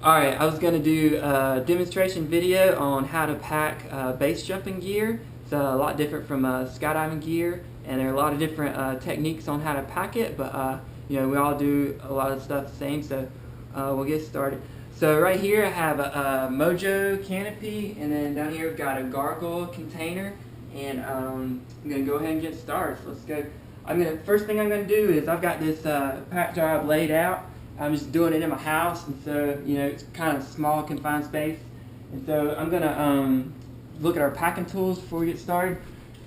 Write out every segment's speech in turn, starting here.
Alright, I was going to do a demonstration video on how to pack base jumping gear. It's a lot different from skydiving gear, and there are a lot of different techniques on how to pack it, but we all do a lot of stuff the same, so we'll get started. So right here I have a Mojo Canopy, and then down here we've got a Gargoyle container, and I'm going to go ahead and get started. So let's go. First thing I'm going to do is I've got this pack job laid out. I'm just doing it in my house, and so it's kind of small, confined space. And so I'm gonna look at our packing tools before we get started.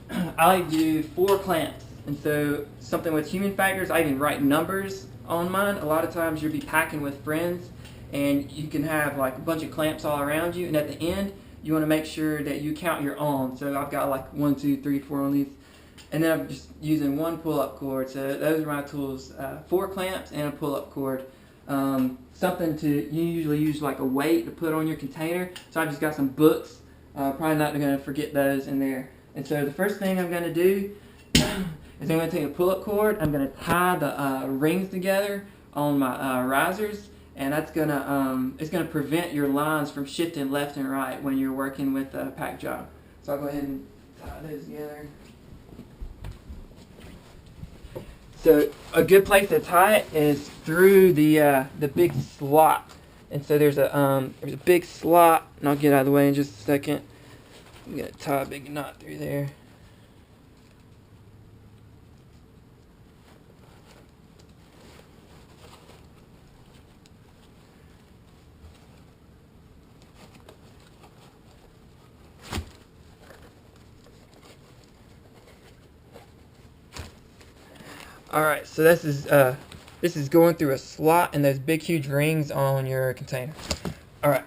I like to do 4 clamps, and so something with human factors. I even write numbers on mine. A lot of times you'll be packing with friends, and you can have like a bunch of clamps all around you, and at the end you want to make sure that you count your own. So I've got like 1, 2, 3, 4 on these. And then I'm just using 1 pull-up cord. So those are my tools: 4 clamps and a pull-up cord. Something you usually use like a weight to put on your container. So I've just got some books. Probably not going to forget those in there. And so the first thing I'm going to do is I'm going to take a pull-up cord. I'm going to tie the rings together on my risers, and that's it's going to prevent your lines from shifting left and right when you're working with a pack job. So I'll go ahead and tie those together. So a good place to tie it is through the big slot, and so there's a big slot, and I'll get out of the way in just a second. I'm gonna tie a big knot through there. Alright, so this is going through a slot and those big huge rings on your container. Alright,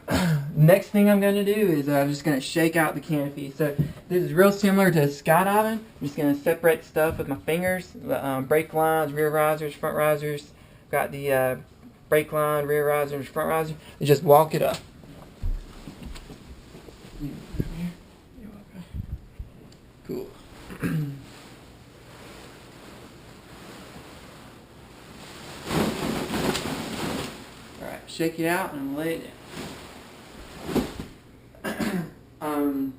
next thing I'm going to do is I'm just going to shake out the canopy. So this is real similar to skydiving. I'm just going to separate stuff with my fingers. The brake lines, rear risers, front risers. Got the brake line, rear risers, front riser. And just walk it up. Cool. Shake it out and lay it down.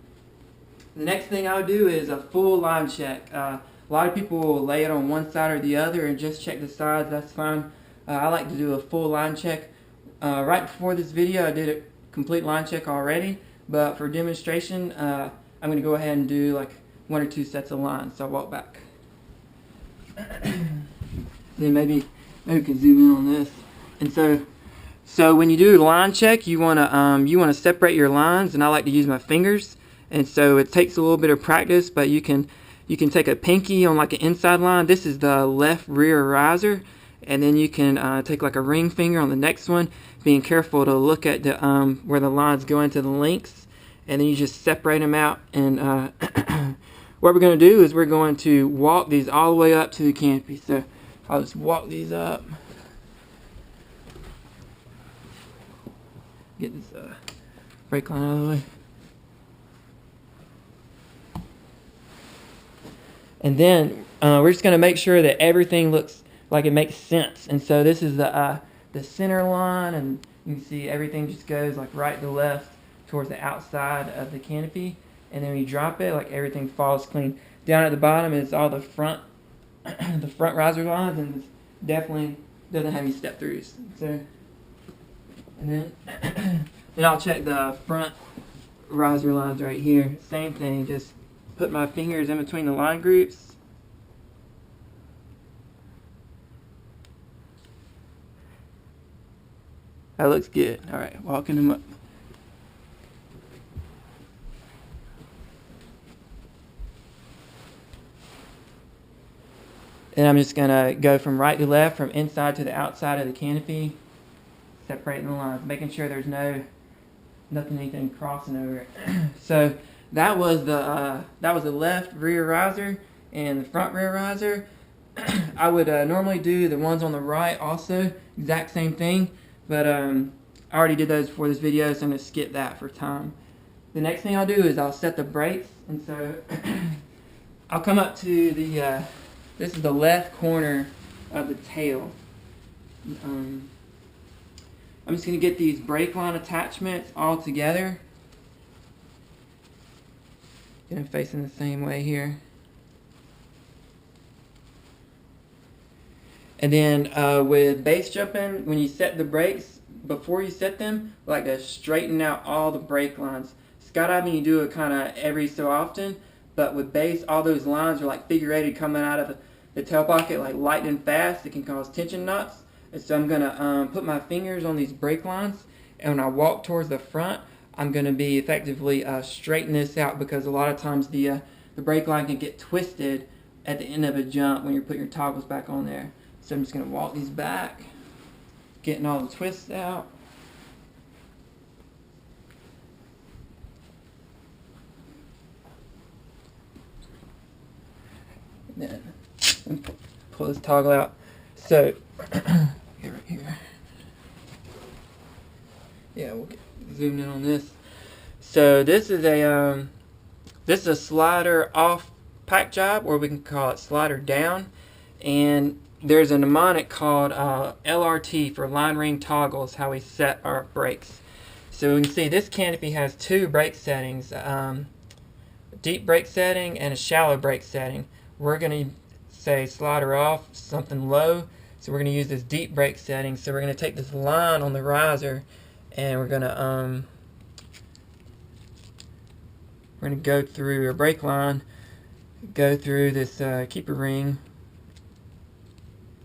The next thing I'll do is a full line check. A lot of people will lay it on one side or the other and just check the sides. That's fine. I like to do a full line check. Right before this video I did a complete line check already, but for demonstration I'm going to go ahead and do like 1 or 2 sets of lines. So I'll walk back. Then maybe we can zoom in on this. And so when you do a line check, you wanna separate your lines, and I like to use my fingers. And so it takes a little bit of practice, but you can take a pinky on like an inside line. This is the left rear riser, and then you can take like a ring finger on the next one, being careful to look at the where the lines go into the links, and then you just separate them out. And what we're going to do is we're going to walk these all the way up to the canopy. So I'll just walk these up. Get this brake line out of the way. And then we're just going to make sure that everything looks like it makes sense. And so this is the center line, and you can see everything just goes like right to left towards the outside of the canopy. And then when you drop it, like everything falls clean. Down at the bottom is all the front the front riser lines, and it definitely doesn't have any step throughs. So. And then I'll check the front riser lines right here. Same thing, just put my fingers in between the line groups. That looks good. Alright, walking them up. And I'm just going to go from right to left, from inside to the outside of the canopy. Separating the lines, making sure there's anything crossing over it. So that was the left rear riser and the front rear riser. I would normally do the ones on the right also, exact same thing, but I already did those before this video, so I'm going to skip that for time. The next thing I'll do is I'll set the brakes, and so I'll come up to the this is the left corner of the tail. I'm just going to get these brake line attachments all together. Get them facing the same way here. And then with base jumping, when you set the brakes, before you set them, like to straighten out all the brake lines. Skydiving, you do it kind of every so often, but with base, all those lines are like figure eighted coming out of the tail pocket like lightning fast. It can cause tension knots. And so I'm going to put my fingers on these brake lines, and when I walk towards the front, I'm going to be effectively straighten this out, because a lot of times the brake line can get twisted at the end of a jump when you're putting your toggles back on there. So I'm just going to walk these back, getting all the twists out. And then pull this toggle out. So right here. Yeah, we'll get zoomed in on this. So this is a slider off pack job, or we can call it slider down. And there's a mnemonic called LRT for line ring toggles, how we set our brakes. So we can see this Canopy has two brake settings, deep brake setting and a shallow brake setting. We're going to say slider off, something low. So we're going to use this deep brake setting. So we're going to take this line on the riser, and we're going to go through our brake line, go through this keeper ring.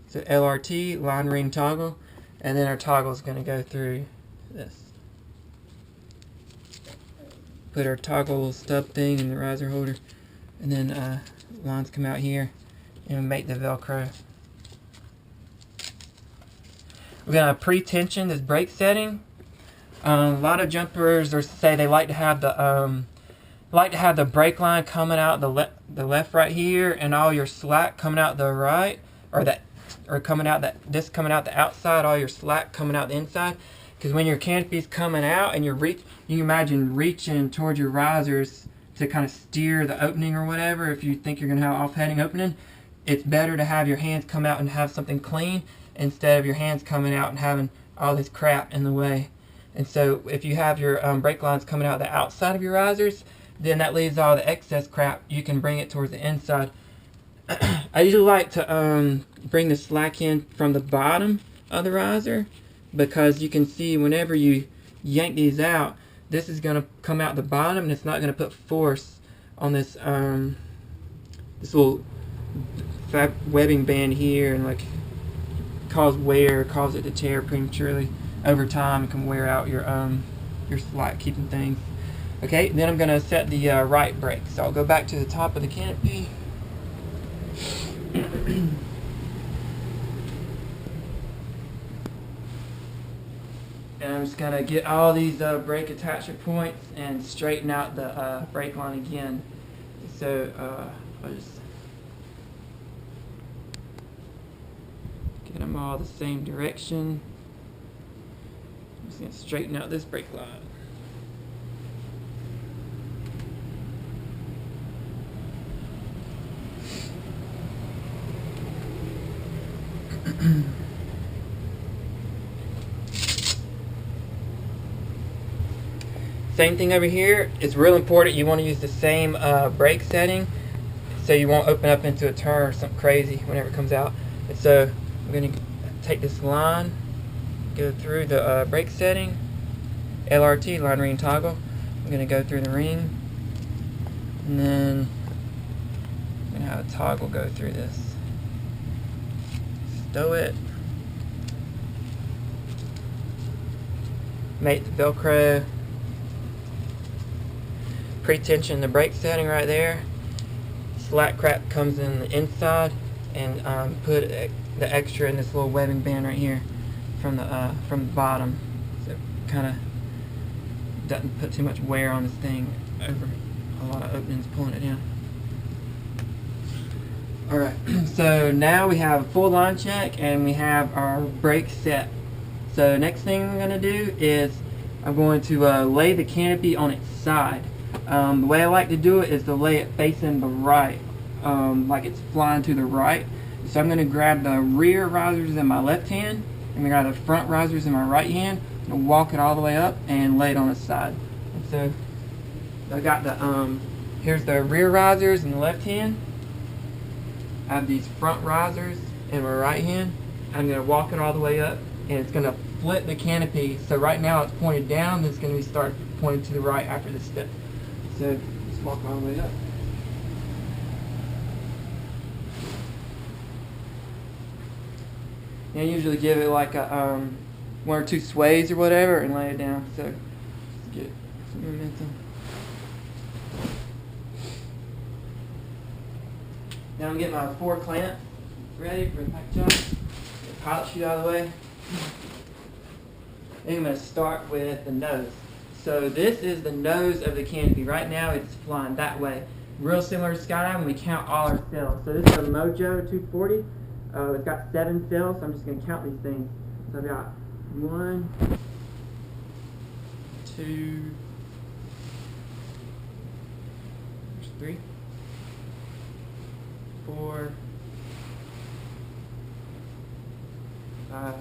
So LRT, line ring toggle, and then our toggle is going to go through this. Put our toggle stub thing in the riser holder, and then lines come out here, and we make the Velcro. We're going to pre-tension this brake setting. A lot of jumpers say they like to have the brake line coming out the left right here, and all your slack coming out the right, or coming out the outside, all your slack coming out the inside. Because when your canopy's coming out and you can imagine reaching towards your risers to kind of steer the opening or whatever. If you think you're going to have off-heading opening, it's better to have your hands come out and have something clean, instead of your hands coming out and having all this crap in the way. And so if you have your brake lines coming out the outside of your risers, then that leaves all the excess crap. You can bring it towards the inside. I usually like to bring the slack in from the bottom of the riser, because you can see whenever you yank these out, this is going to come out the bottom, and it's not going to put force on this this little webbing band here, and like cause it to tear prematurely over time. It can wear out your slack keeping things. Okay, then I'm going to set the right brake. So I'll go back to the top of the canopy. And I'm just going to get all these brake attachment points and straighten out the brake line again. So I'll just get them all the same direction. I'm just going to straighten out this brake line. Same thing over here. It's real important you want to use the same brake setting, so you won't open up into a turn or something crazy whenever it comes out. And so I'm going to take this line, go through the brake setting, LRT, line ring toggle. I'm going to go through the ring, and then I'm going to have a toggle go through this. Stow it. Make the Velcro. Pre-tension the brake setting right there. Slack crap comes in the inside, and put the extra in this little webbing band right here from the bottom, so it kind of doesn't put too much wear on this thing over a lot of openings pulling it down. Alright, so now we have a full line check and we have our brake set. So next thing I'm going to do is I'm going to lay the canopy on its side. The way I like to do it is to lay it facing the right, like it's flying to the right. So I'm going to grab the rear risers in my left hand, and grab the front risers in my right hand, I'm gonna walk it all the way up and lay it on its side. And so I got the here's the rear risers in the left hand. I have these front risers in my right hand. I'm gonna walk it all the way up, and it's gonna flip the canopy. So right now it's pointed down, then it's gonna start pointed to the right after this step. So just walk all the way up. And I usually give it like a 1 or 2 sways or whatever and lay it down. So let's get some momentum. Now I'm getting my 4 clamps ready for the pack job. Get the pilot chute out of the way. Then I'm going to start with the nose. So this is the nose of the canopy. Right now it's flying that way. Real similar to skydiving, we count all our sails. So this is a Mojo 240. It's got 7 sails, so I'm just going to count these things. So I've got 1, 2, 3, 4, 5,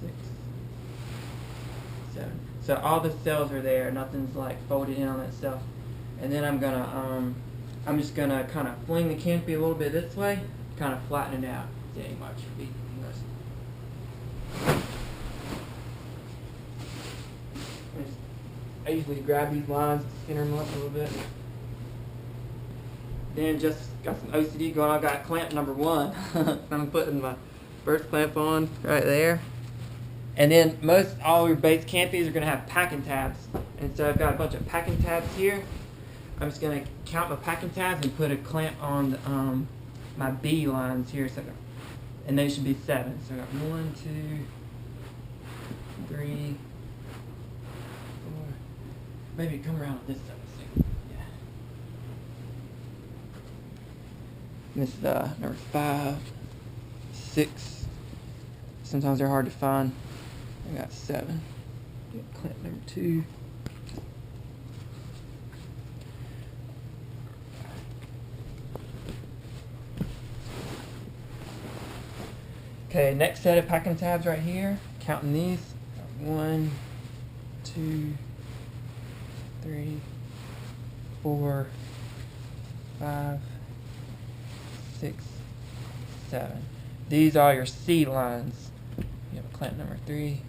6, 7. So all the cells are there. Nothing's like folded in on itself. And then I'm just gonna kind of fling the canopy a little bit this way, kind of flatten it out. It ain't much. I usually grab these lines, center them up a little bit. Then just got some OCD going on. I got clamp number 1. I'm putting my first clamp on right there. And then all your base canopies are going to have packing tabs. And so I've got a bunch of packing tabs here. I'm just going to count my packing tabs and put a clamp on the, my B lines here. So, and they should be 7. So I got 1, 2, 3, 4. Maybe come around this side. Yeah. This is number 5, 6. Sometimes they're hard to find. I got 7. Get clamp number 2. Okay, next set of packing tabs right here. Counting these. 1, 2, 3, 4, 5, 6, 7. These are your C lines. You have a clamp number 3.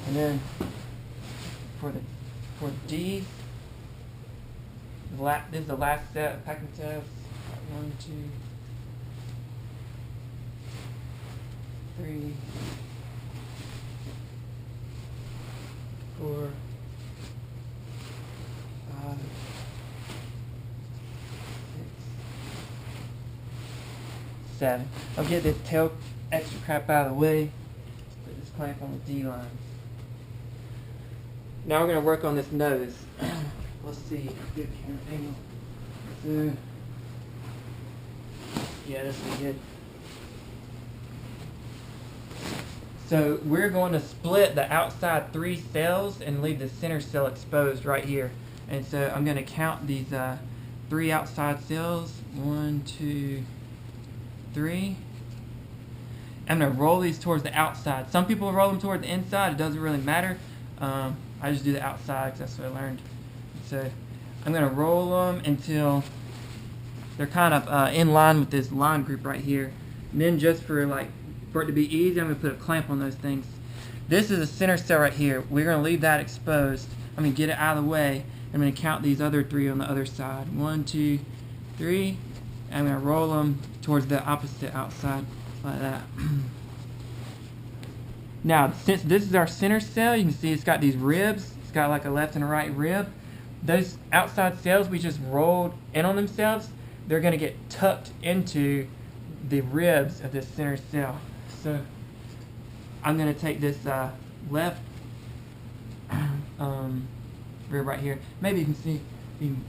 And then for D, this is the last set of packing tabs. 1, 2, 3, 4, 5, 6, 7. I'll get this tail extra crap out of the way. Put this clamp on the D line. Now we're going to work on this nose. Let's see. Good camera angle. So, yeah, this is good. So we're going to split the outside 3 cells and leave the center cell exposed right here. And so I'm going to count these 3 outside cells. 1, 2, 3. I'm going to roll these towards the outside. Some people roll them toward the inside. It doesn't really matter. I just do the outside because that's what I learned. So I'm going to roll them until they're kind of in line with this line group right here. And then just for it to be easy, I'm going to put a clamp on those things. This is the center cell right here. We're going to leave that exposed. I'm going to get it out of the way. I'm going to count these other 3 on the other side. 1, 2, 3. And I'm going to roll them towards the opposite outside like that. Now, since this is our center cell, you can see it's got these ribs. It's got like a left and a right rib. Those outside cells we just rolled in on themselves, they're going to get tucked into the ribs of this center cell. So I'm going to take this left rib right here. Maybe you can see, you can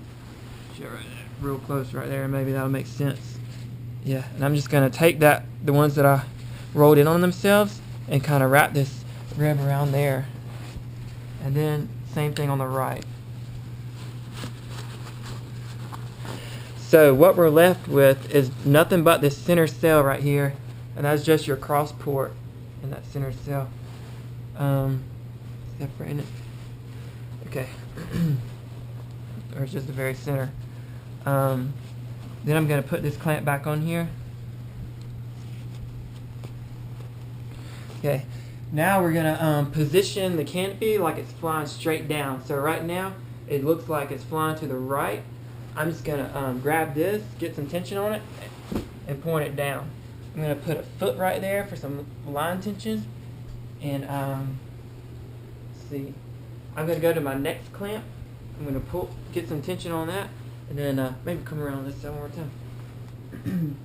show right there, real close right there. Maybe that'll make sense. Yeah, and I'm just going to take the ones that I rolled in on themselves and kind of wrap this rib around there. And then same thing on the right. So what we're left with is nothing but this center cell right here. and that's just your cross port in that center cell. Separating it. Okay. Or it's just the very center. Then I'm going to put this clamp back on here. Okay. Now we're going to position the canopy like it's flying straight down. So right now it looks like it's flying to the right. I'm just going to grab this, get some tension on it, and point it down. I'm going to put a foot right there for some line tension. And let's see. I'm going to go to my next clamp. I'm going to get some tension on that, and then maybe come around this side one more time.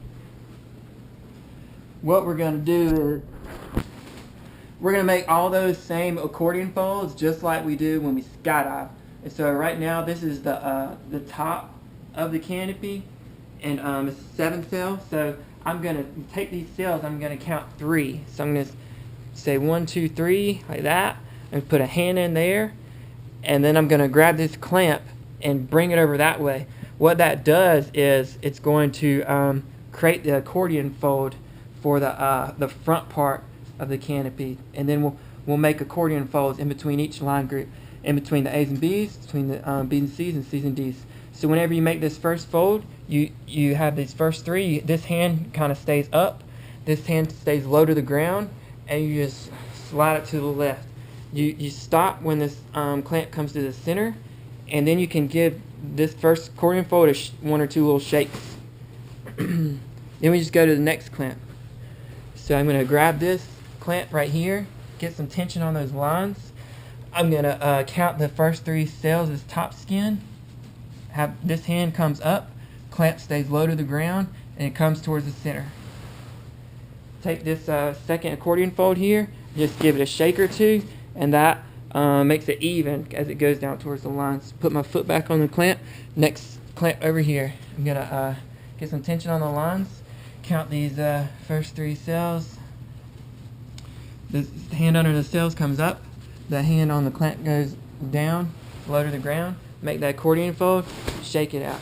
What we're going to do is we're going to make all those same accordion folds just like we do when we skydive. And so right now this is the top of the canopy, and it's 7 cells. So I'm going to take these cells, I'm going to count 3. So I'm going to say 1, 2, 3 like that, and put a hand in there, and then I'm going to grab this clamp and bring it over that way. What that does is it's going to create the accordion fold for the front part of the canopy, and then we'll make accordion folds in between each line group, in between the A's and B's, between the B's and C's, and C's and D's. So whenever you make this first fold, you have these first 3. This hand kind of stays up, this hand stays low to the ground, and you just slide it to the left. You stop when this clamp comes to the center, and then you can give this first accordion fold 1 or 2 little shakes. Then we just go to the next clamp. So I'm going to grab this clamp right here, get some tension on those lines. I'm going to count the first 3 cells as top skin. Have this hand comes up, clamp stays low to the ground, and it comes towards the center. Take this second accordion fold here, just give it a shake or 2, and that makes it even as it goes down towards the lines. Put my foot back on the clamp, next clamp over here. I'm going to get some tension on the lines, count these first 3 cells. The hand under the cells comes up, the hand on the clamp goes down, low to the ground. Make that accordion fold, shake it out.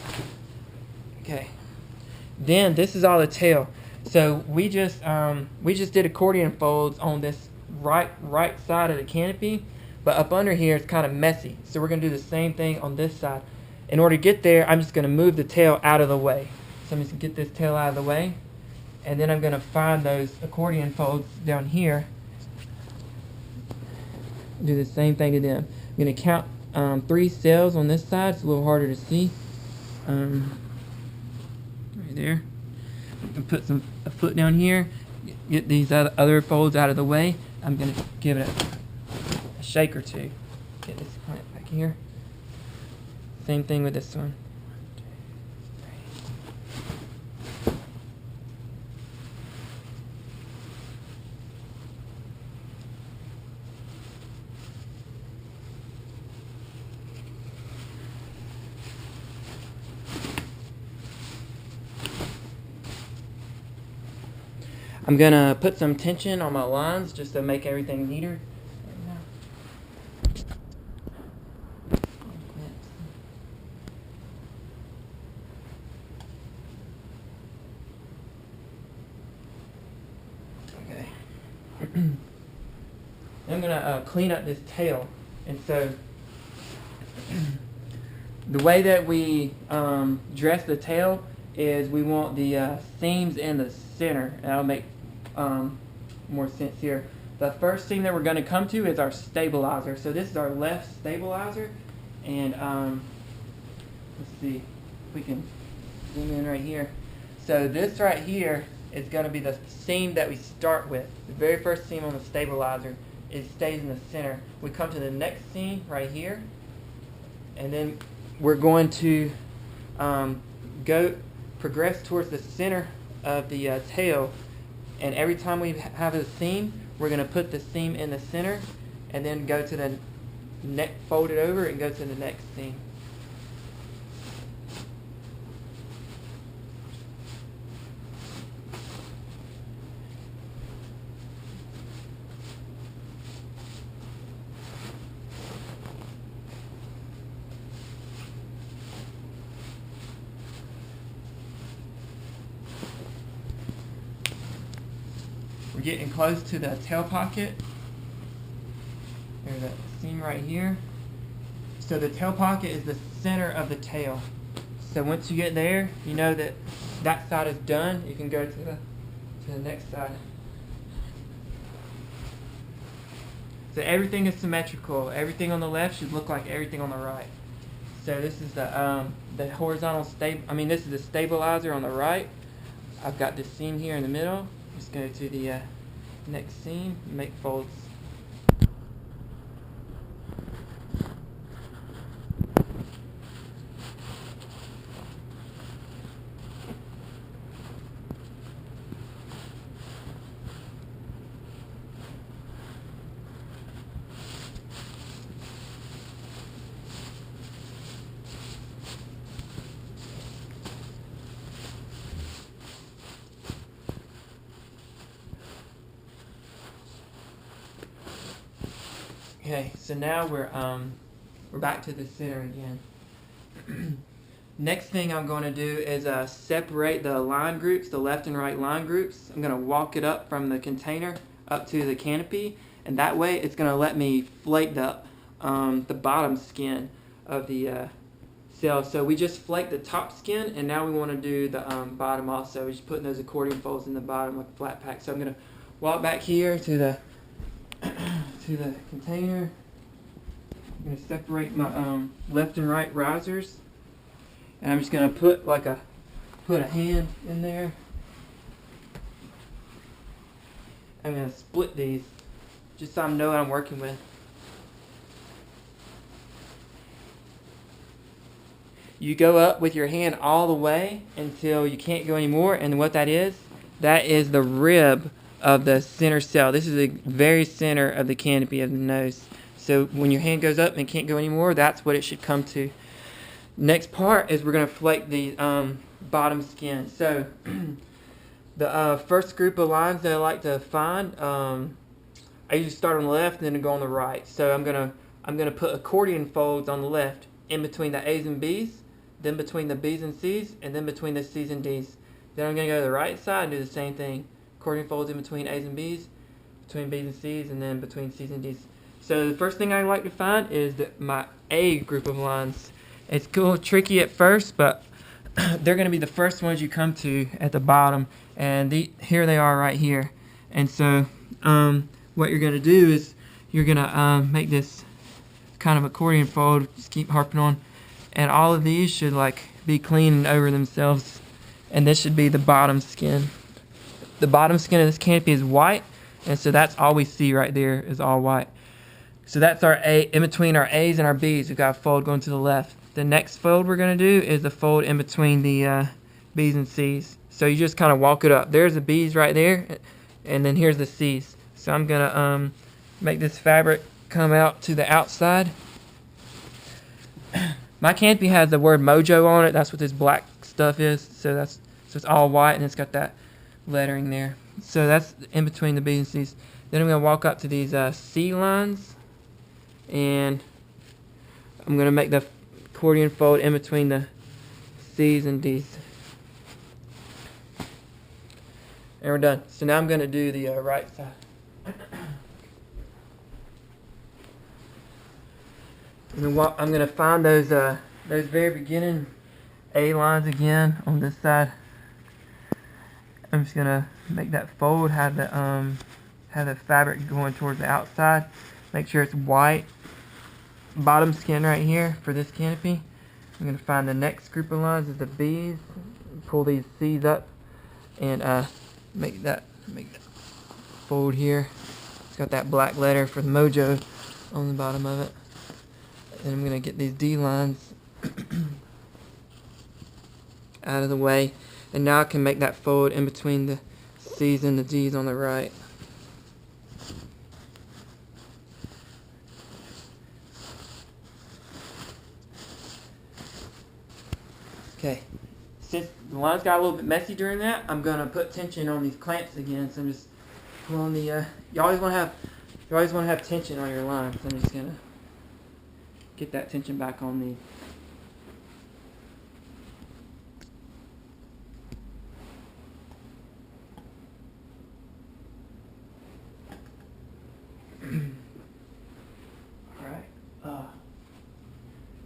Okay. Then this is all the tail. So we just did accordion folds on this right side of the canopy, but up under here it's kind of messy. So we're going to do the same thing on this side. In order to get there, I'm just going to move the tail out of the way. So I'm just going to get this tail out of the way, and then I'm going to find those accordion folds down here. Do the same thing to them. I'm going to count 3 cells on this side. It's a little harder to see. Right there. And put a foot down here. Get these other folds out of the way. I'm going to give it a shake or 2. Get this clamp back here. Same thing with this one. I'm going to put some tension on my lines just to make everything neater. Okay. I'm going to clean up this tail. And so the way that we dress the tail is we want the seams in the center. And that'll make more sense here. The first thing that we're going to come to is our stabilizer. So this is our left stabilizer, and let's see if we can zoom in right here. So this right here is going to be the seam that we start with. The very first seam on the stabilizer, it stays in the center. We come to the next seam right here, and then we're going to progress towards the center of the tail. And every time we have a seam, we're going to put the seam in the center, and then go to the neck, fold it over, and go to the next seam. we're getting close to the tail pocket. There's a seam right here. So the tail pocket is the center of the tail. So once you get there, you know that that side is done. You can go to the next side. So everything is symmetrical. Everything on the left should look like everything on the right. So this is the horizontal this is the stabilizer on the right. I've got this seam here in the middle. Just go to the next seam, make folds. Okay, so now we're back to the center again. Next thing I'm going to do is separate the line groups, the left and right line groups. I'm going to walk it up from the container up to the canopy, and that way it's going to let me flake the bottom skin of the cell. So we just flaked the top skin, and now we want to do the bottom also. We're just putting those accordion folds in the bottom like a flat pack. So I'm going to walk back here to the container. I'm going to separate my left and right risers, and I'm just going to put a hand in there. I'm going to split these just so I know what I'm working with. You go up with your hand all the way until you can't go anymore, and what that is the rib of the center cell. This is the very center of the canopy of the nose. So when your hand goes up and can't go anymore, that's what it should come to. Next part is we're going to flake the bottom skin. So the first group of lines that I like to find, I usually start on the left and then go on the right. So I'm gonna put accordion folds on the left in between the A's and B's, then between the B's and C's, and then between the C's and D's. Then I'm going to go to the right side and do the same thing. Accordion folds in between A's and B's, between B's and C's, and then between C's and D's. So the first thing I like to find is my A group of lines. It's a little tricky at first, but they're going to be the first ones you come to at the bottom. And here they are right here. And so what you're going to do is you're going to make this kind of accordion fold. Just keep harping on. And all of these should be clean over themselves. And this should be the bottom skin. The bottom skin of this canopy is white, and so that's all we see right there is all white. So that's our A. In between our A's and our B's, we've got a fold going to the left. The next fold we're going to do is the fold in between the B's and C's. So you just kind of walk it up. There's the B's right there, and then here's the C's. So I'm going to make this fabric come out to the outside. My canopy has the word Mojo on it. That's what this black stuff is. So it's all white, and it's got that lettering there. So that's in between the B's and C's. Then I'm going to walk up to these C lines, and I'm going to make the accordion fold in between the C's and D's. And we're done. So now I'm going to do the right side. I'm going to find those very beginning A lines again on this side. I'm just gonna make that fold, have the fabric going towards the outside. Make sure it's white. Bottom skin right here for this canopy. I'm gonna find the next group of lines is the B's. Pull these C's up and make that fold here. It's got that black letter for the Mojo on the bottom of it. And I'm gonna get these D lines out of the way. And now I can make that fold in between the C's and the D's on the right. Okay, since the lines got a little bit messy during that, I'm gonna put tension on these clamps again. So I'm just pulling the. You always want to have tension on your lines. So I'm just gonna get that tension back on these.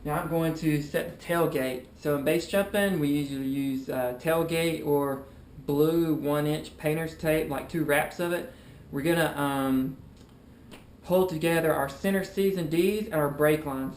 Now I'm going to set the tailgate. So in base jumping, we usually use tailgate or blue 1-inch painter's tape, like 2 wraps of it. We're gonna pull together our center C's and D's and our brake lines.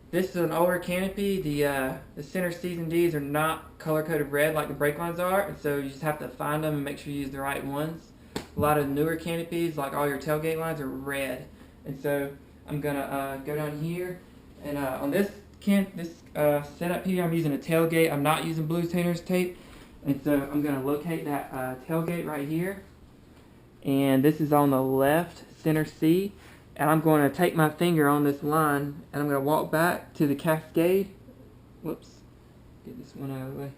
This is an older Canopy. The center C's and D's are not color-coded red like the brake lines are, and so you just have to find them and make sure you use the right ones. A lot of newer Canopies, like all your tailgate lines, are red. And so I'm gonna go down here, and on this setup here, I'm using a tailgate. I'm not using blue painter's tape, and so I'm gonna locate that tailgate right here. And this is on the left center C, and I'm going to take my finger on this line, and I'm going to walk back to the cascade. Whoops, get this one out of the way.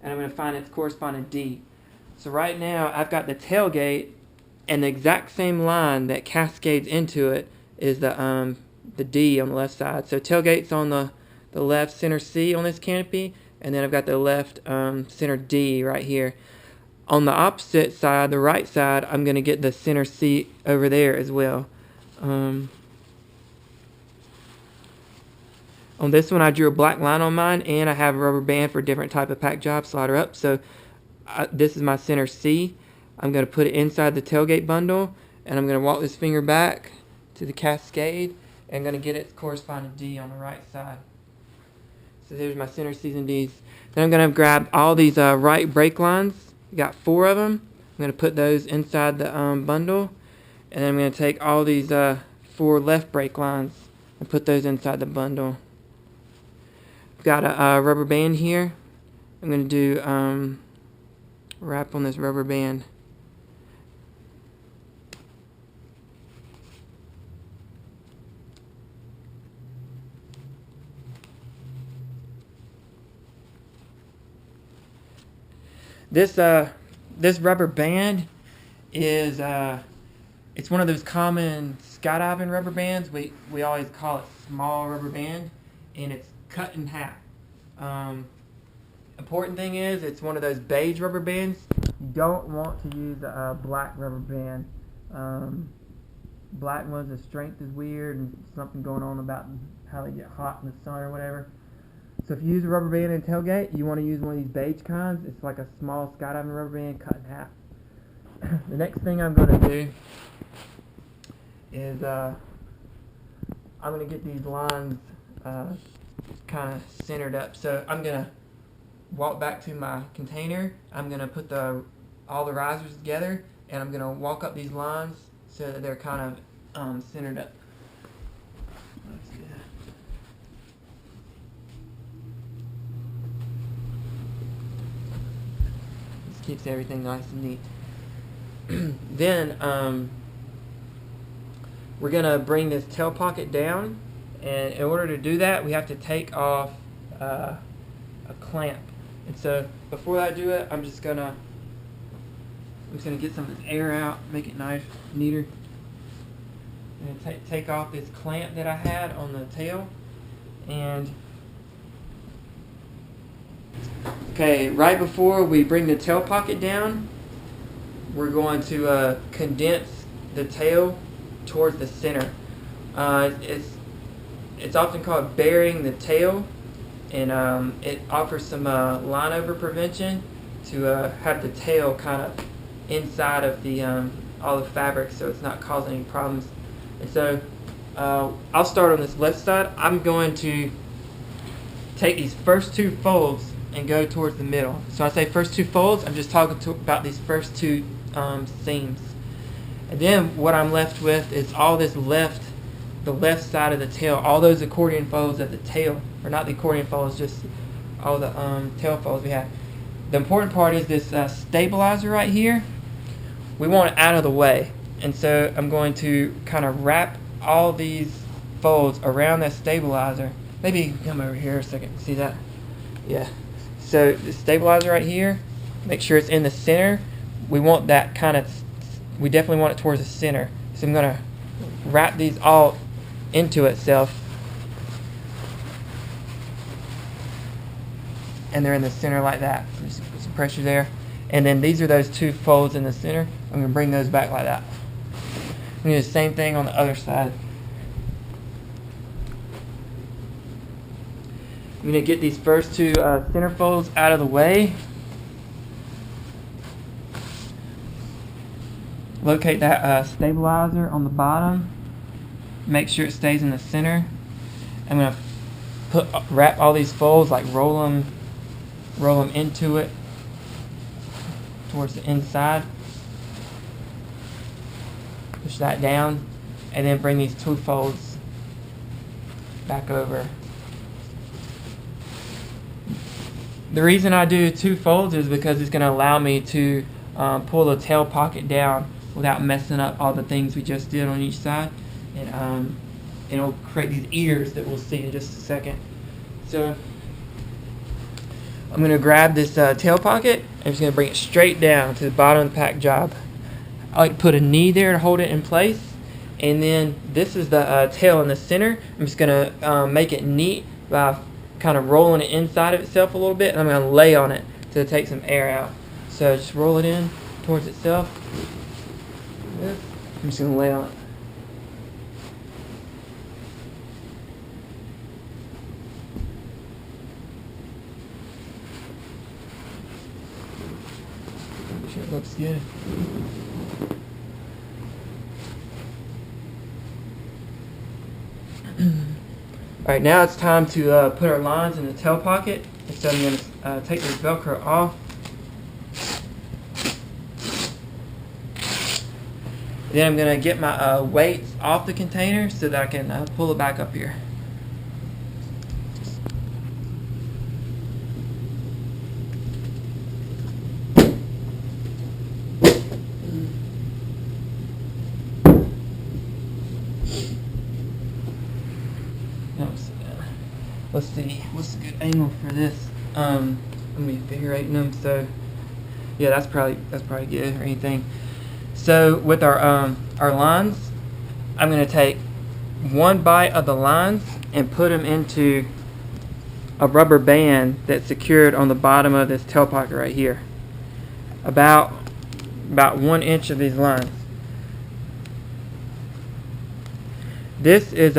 And I'm going to find its corresponding D. So right now I've got the tailgate, and the exact same line that cascades into it is the D on the left side. So tailgate's on the left center C on this Canopy, and then I've got the left center D right here. On the opposite side, the right side, I'm going to get the center C over there as well. On this one, I drew a black line on mine, and I have a rubber band for a different type of pack job, slider up. So this is my center C. I'm going to put it inside the tailgate bundle, and I'm going to walk this finger back to the cascade, and I'm going to get its corresponding D on the right side. So there's my center C's and D's. Then I'm going to grab all these right brake lines. Got 4 of them. I'm going to put those inside the bundle, and then I'm going to take all these 4 left brake lines and put those inside the bundle. I've got a rubber band here. I'm going to do wrap on this rubber band. This rubber band is it's one of those common skydiving rubber bands. We always call it small rubber band, and it's cut in half. Important thing is it's one of those beige rubber bands. You don't want to use a black rubber band. Black ones, the strength is weird, and something going on about how they get hot in the sun or whatever. So if you use a rubber band in tailgate, you want to use one of these beige kinds. It's like a small skydiving rubber band cut in half. The next thing I'm going to do is I'm going to get these lines kind of centered up. So I'm going to walk back to my container. I'm going to put all the risers together, and I'm going to walk up these lines so that they're kind of centered up. Keeps everything nice and neat. Then we're going to bring this tail pocket down, and in order to do that we have to take off a clamp. And so before I do it, I'm just going to get some of this air out, make it nice, neater, and take off this clamp that I had on the tail. And okay, right before we bring the tail pocket down, we're going to condense the tail towards the center. It's often called burying the tail, and it offers some line over prevention to have the tail kind of inside of the all the fabric, so it's not causing any problems. And so I'll start on this left side. I'm going to take these first 2 folds and go towards the middle. So I say first 2 folds, I'm just talking about these first 2 seams. And then what I'm left with is all this the left side of the tail, all those accordion folds of the tail, or not the accordion folds, just all the tail folds we have. The important part is this stabilizer right here. We want it out of the way. And so I'm going to kind of wrap all these folds around that stabilizer. Maybe you can come over here a second, see that? Yeah. So the stabilizer right here, make sure it's in the center. We want that we definitely want it towards the center. So I'm going to wrap these all into itself. And they're in the center like that. Just put some pressure there. And then these are those 2 folds in the center. I'm going to bring those back like that. We do the same thing on the other side. I'm going to get these first two center folds out of the way. Locate that stabilizer on the bottom. Make sure it stays in the center. I'm going to wrap all these folds, like roll them into it towards the inside. Push that down, and then bring these two folds back over. The reason I do two folds is because it's going to allow me to pull the tail pocket down without messing up all the things we just did on each side. And it'll create these ears that we'll see in just a second. So I'm going to grab this tail pocket. I'm just going to bring it straight down to the bottom of the pack job. I like to put a knee there to hold it in place. And then this is the tail in the center. I'm just going to make it neat by kind of rolling it inside of itself a little bit. And I'm going to lay on it to take some air out. So just roll it in towards itself. I'm just going to lay on it. Make sure it looks good. Alright, now it's time to put our lines in the tail pocket. So I'm going to take this Velcro off. Then I'm going to get my weights off the container so that I can pull it back up here. Let's see, what's a good angle for this? I'm gonna be figure eighting them, so yeah, that's probably good or anything. So with our lines, I'm gonna take one bite of the lines and put them into a rubber band that's secured on the bottom of this tail pocket right here. About 1 inch of these lines. This is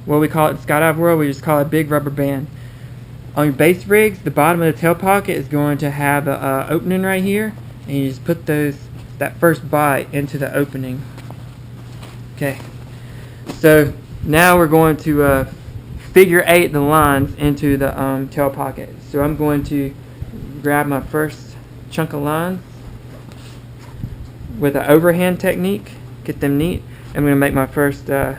what we call it in skydive world, we just call it a big rubber band. On your base rigs, the bottom of the tail pocket is going to have an opening right here, and you just put that first bite into the opening. Okay, so now we're going to figure eight the lines into the tail pocket. So I'm going to grab my first chunk of lines with an overhand technique, get them neat. I'm going to make my first loop.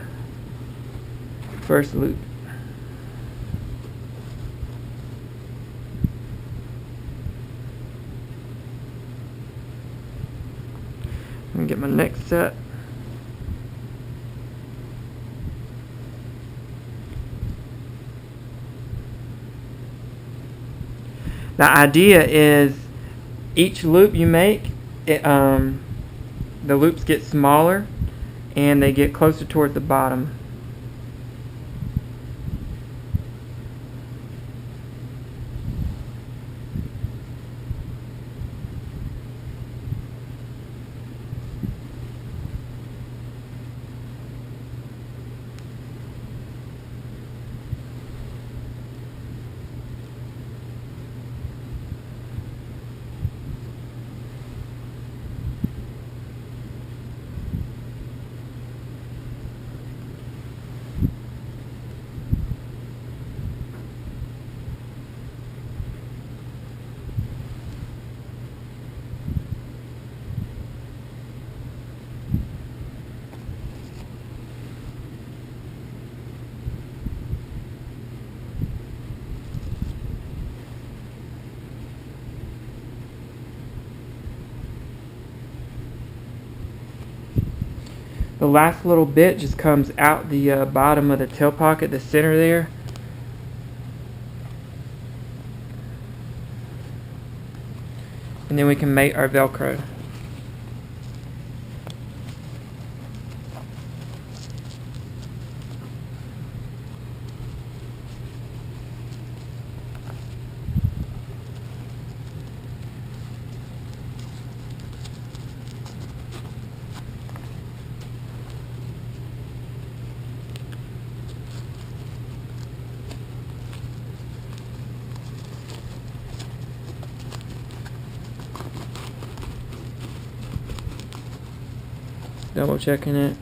I'm going to get my next set. The idea is each loop you make, the loops get smaller and they get closer towards the bottom. The last little bit just comes out the bottom of the tail pocket, the center there. And then we can mate our Velcro. double checking it.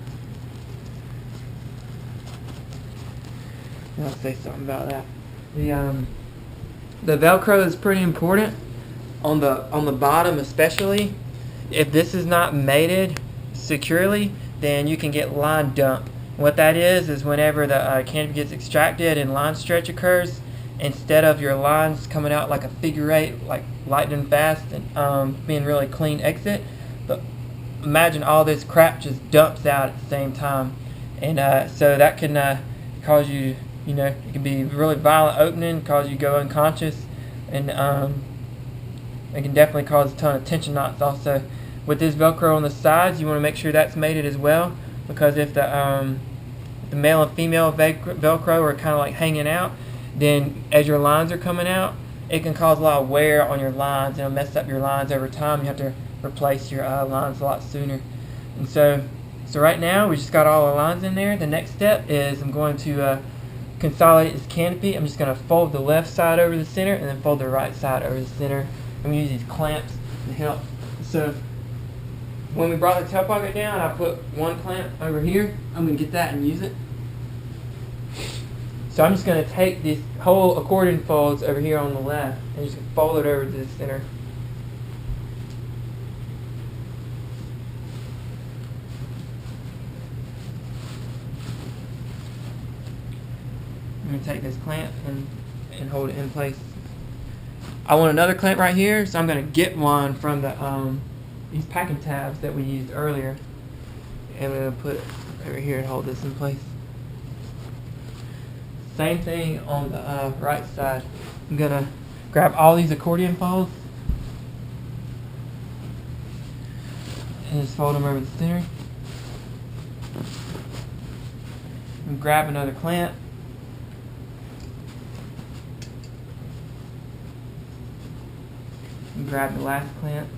I'll say something about that. The Velcro is pretty important on the bottom, especially. If this is not mated securely, then you can get line dump. What that is whenever the canopy gets extracted and line stretch occurs, instead of your lines coming out like a figure eight, like lightning fast and being really clean exit, but imagine all this crap just dumps out at the same time, and so that can cause you, it can be really violent opening, cause you to go unconscious, and it can definitely cause a ton of tension knots. Also, with this Velcro on the sides, you want to make sure that's mated as well, because if the male and female Velcro are kind of like hanging out, then as your lines are coming out, it can cause a lot of wear on your lines, and it'll mess up your lines over time. You have to replace your lines a lot sooner. And so right now we just got all the lines in there. The next step is I'm going to consolidate this canopy. I'm just going to fold the left side over the center and then fold the right side over the center. I'm going to use these clamps to help. So when we brought the tail pocket down, I put one clamp over here. I'm going to get that and use it. So I'm just going to take this whole accordion folds over here on the left and just fold it over to the center. I'm going to take this clamp and hold it in place. I want another clamp right here, so I'm going to get one from the these packing tabs that we used earlier, and I'm going to put it over here and hold this in place. Same thing on the right side. I'm going to grab all these accordion folds and just fold them over the center. And grab another clamp. And grab the last clamp.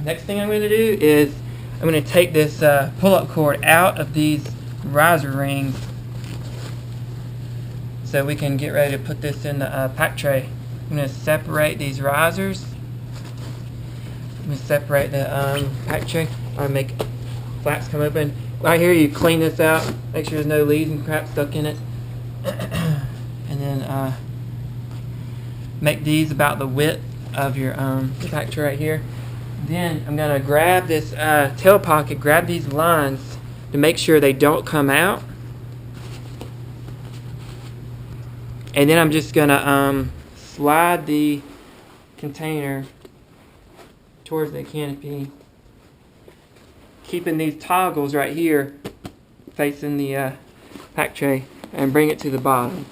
Next thing I'm going to do is I'm going to take this pull-up cord out of these riser rings so we can get ready to put this in the pack tray. I'm going to separate these risers. I'm going to separate the pack tray. I'm going to make flaps come open. Right here, you clean this out. Make sure there's no leaves and crap stuck in it. And then make these about the width of your pack tray right here. Then I'm going to grab this tail pocket, grab these lines to make sure they don't come out. And then I'm just going to slide the container towards the canopy, keeping these toggles right here facing the pack tray, and bring it to the bottom.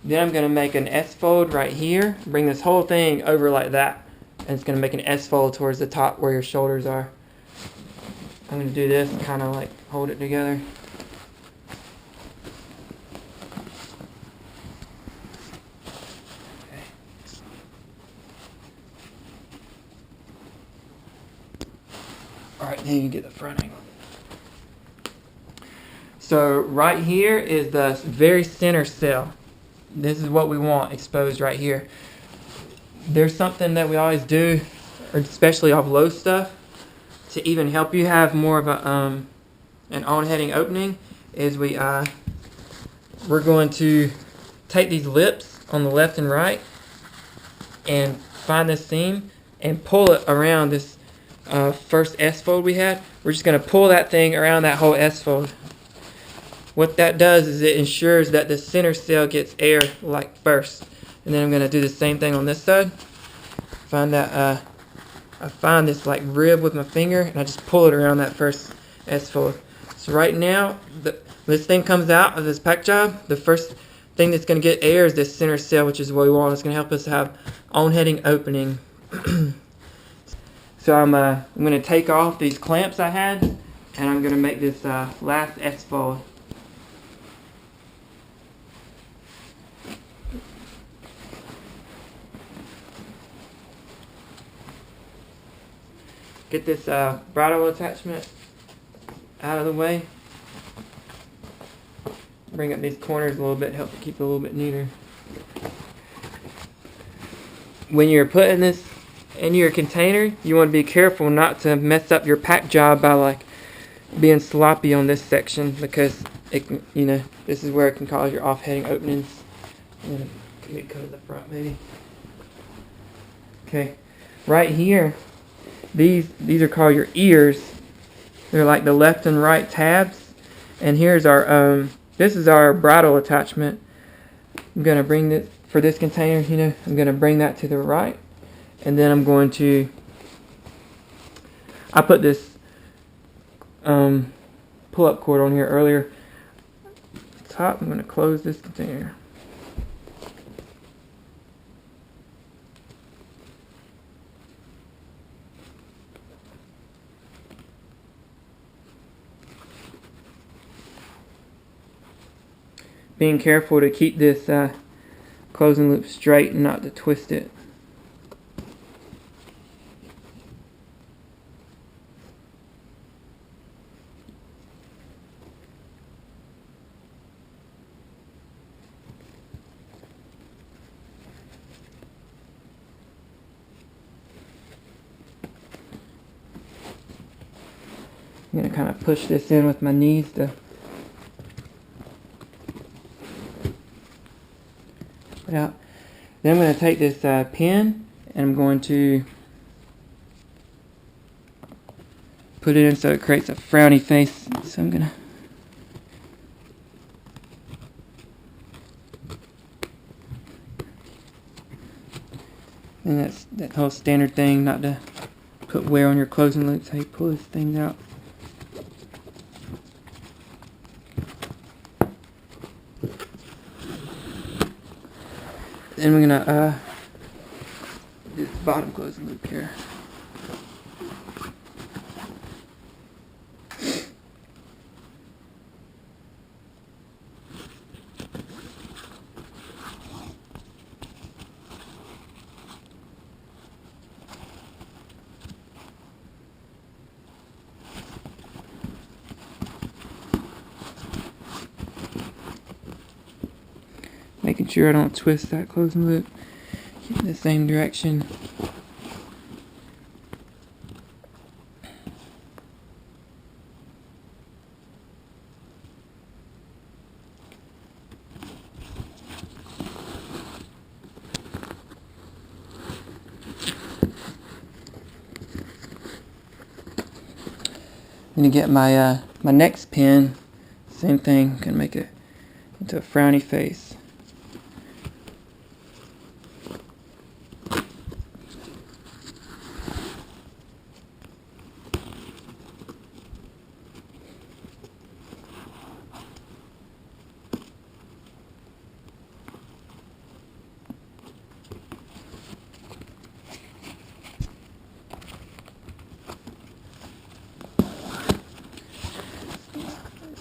Then I'm going to make an S-fold right here, bring this whole thing over like that. And it's going to make an S-fold towards the top where your shoulders are. I'm going to do this, kind of like hold it together. Okay. Alright, then you get the front angle. So right here is the very center cell. This is what we want exposed right here. There's something that we always do, or especially off low stuff, to even help you have more of a an on-heading opening, is we're going to take these lips on the left and right and find this seam and pull it around this first S-fold we had. We're just going to pull that thing around that whole S-fold. What that does is it ensures that the center cell gets air like first. And then I'm going to do the same thing on this side. Find that I find this like rib with my finger, and I just pull it around that first S-fold. So right now, this thing comes out of this pack job. The first thing that's going to get air is this center cell, which is what we want. It's going to help us have on-heading opening. So I'm going to take off these clamps I had, and I'm going to make this last S-fold. get this bridle attachment out of the way. Bring up these corners a little bit, help to keep it a little bit neater. When you're putting this in your container, you want to be careful not to mess up your pack job by like being sloppy on this section, because it can, you know, this is where it can cause your off-heading openings. I'm gonna go to the front maybe. Okay, right here, these are called your ears. They're like the left and right tabs, and here's our this is our bridle attachment. I'm gonna bring this for this container. You know, I'm gonna bring that to the right, and then I'm going to. I put this pull-up cord on here earlier. Top, I'm going to close this container. Being careful to keep this closing loop straight and not to twist it. I'm going to kind of push this in with my knees to put out. Then I'm going to take this pin and I'm going to put it in so it creates a frowny face. So I'm going to and that's that whole standard thing, not to put wear on your closing loops, how you pull this thing out. Then we're gonna do this bottom closing loop here. Making sure I don't twist that closing loop. Keep in the same direction. I'm gonna get my my next pin. Same thing. Gonna make it into a frowny face.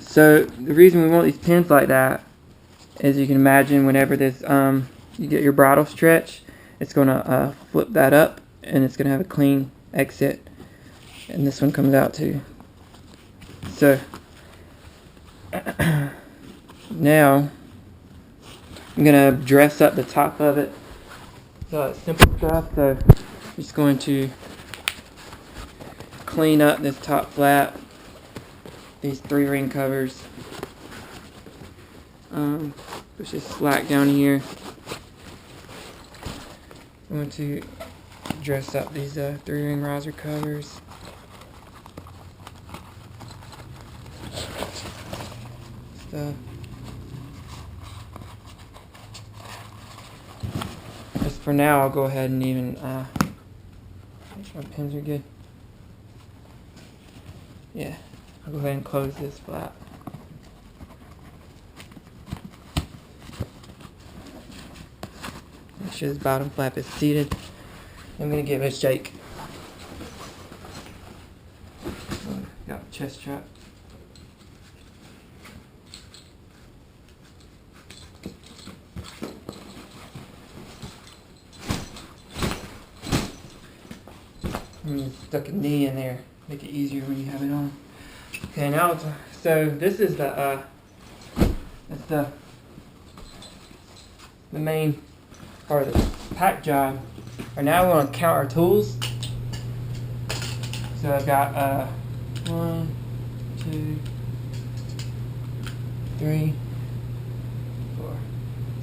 So the reason we want these pins like that is, you can imagine, whenever this you get your bridle stretch, it's gonna flip that up and it's gonna have a clean exit, and this one comes out too. So now I'm gonna dress up the top of it. So it's simple stuff. So I'm just going to clean up this top flap. These 3 ring covers. Push this slack down here. I'm going to dress up these 3 ring riser covers. Stuff. Just for now, I'll go ahead and even make sure my pins are good. Yeah. I'll go ahead and close this flap. Make sure this bottom flap is seated. I'm going to give it a shake. Got a chest strap. I'm going to stuck a knee in there. Make it easier when you have it on. Okay, now so this is the that's the main part of the pack job. And now we're going to count our tools. So I've got 1, 2, 3, 4.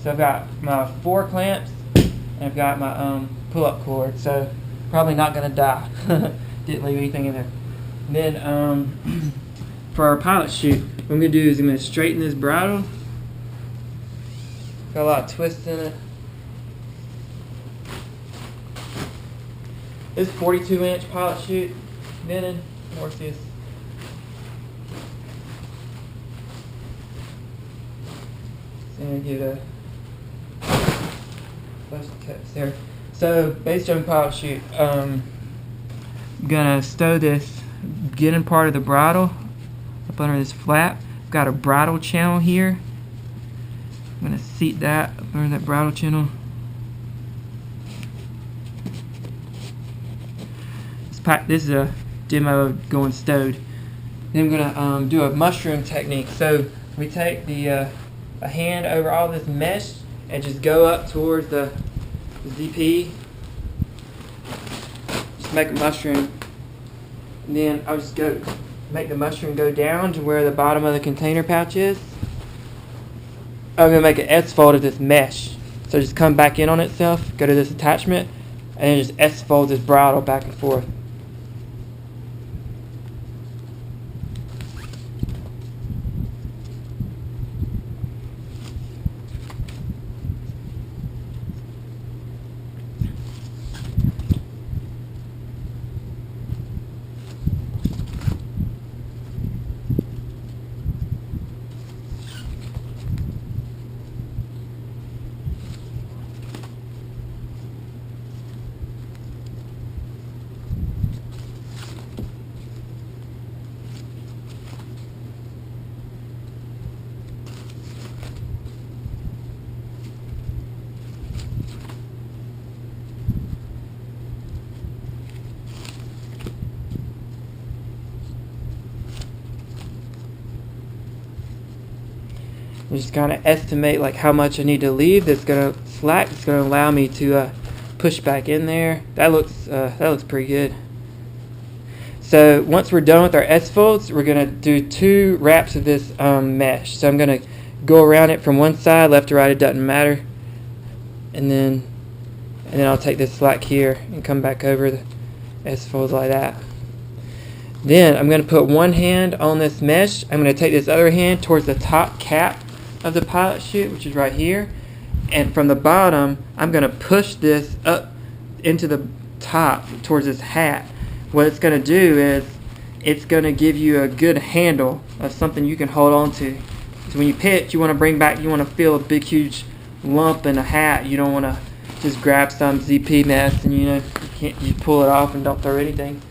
So I've got my 4 clamps and I've got my pull-up cord. So probably not going to die. Didn't leave anything in there. And then for our pilot chute, what I'm going to do is I'm going to straighten this bridle. Got a lot of twist in it. This 42-inch pilot chute, Venom, Morpheus. So I'm going to give it a flash text there. So, base jumping pilot chute. I'm going to stow this beginning part of the bridle up under this flap. I've got a bridle channel here. I'm going to seat that up under that bridle channel. This is a demo of going stowed. Then I'm going to do a mushroom technique. So we take a hand over all this mesh and just go up towards the ZP. Just make a mushroom. And then I'll just make the mushroom go down to where the bottom of the container pouch is. I'm going to make an S-fold of this mesh. So just come back in on itself, go to this attachment, and then just S-fold this bridle back and forth. Just kind of estimate like how much I need to leave. That's gonna slack. It's gonna allow me to push back in there. That looks pretty good. So once we're done with our S folds, we're gonna do 2 wraps of this mesh. So I'm gonna go around it from one side, left to right. It doesn't matter. And then I'll take this slack here and come back over the S folds like that. Then I'm gonna put one hand on this mesh. I'm gonna take this other hand towards the top cap of the pilot chute, which is right here, and from the bottom I'm going to push this up into the top towards this hat. What it's going to do is it's going to give you a good handle of something you can hold on to. So when you pitch, you want to bring back, you want to feel a big huge lump in a hat. You don't want to just grab some ZP mess and you pull it off and don't throw anything.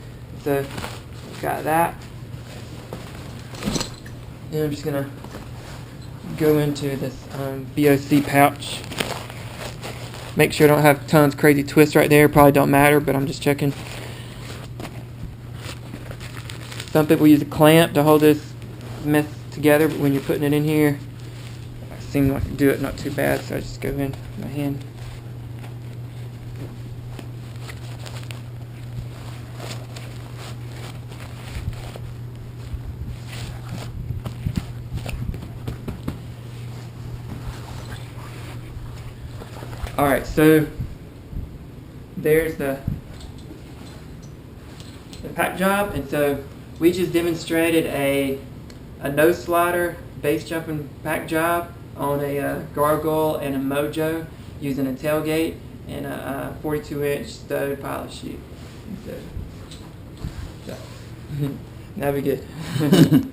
So got that. Then I'm just going to go into this BOC pouch. Make sure I don't have tons of crazy twists right there. Probably don't matter, but I'm just checking. Some people use a clamp to hold this mess together, but when you're putting it in here, I seem like I do it not too bad, so I just go in with my hand. Alright, so there's the pack job, and so we just demonstrated a nose slider base jumping pack job on a Gargoyle and a Mojo using a tailgate and a 42-inch stowed pilot chute. So that'd be good.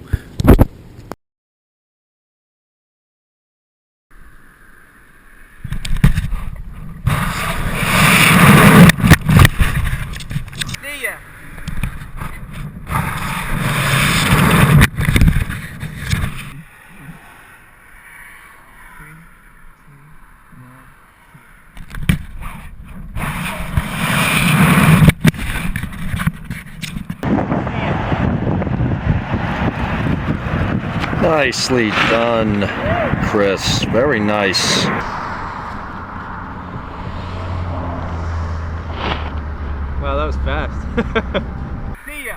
Nicely done, Chris. Very nice. Wow, that was fast. See ya.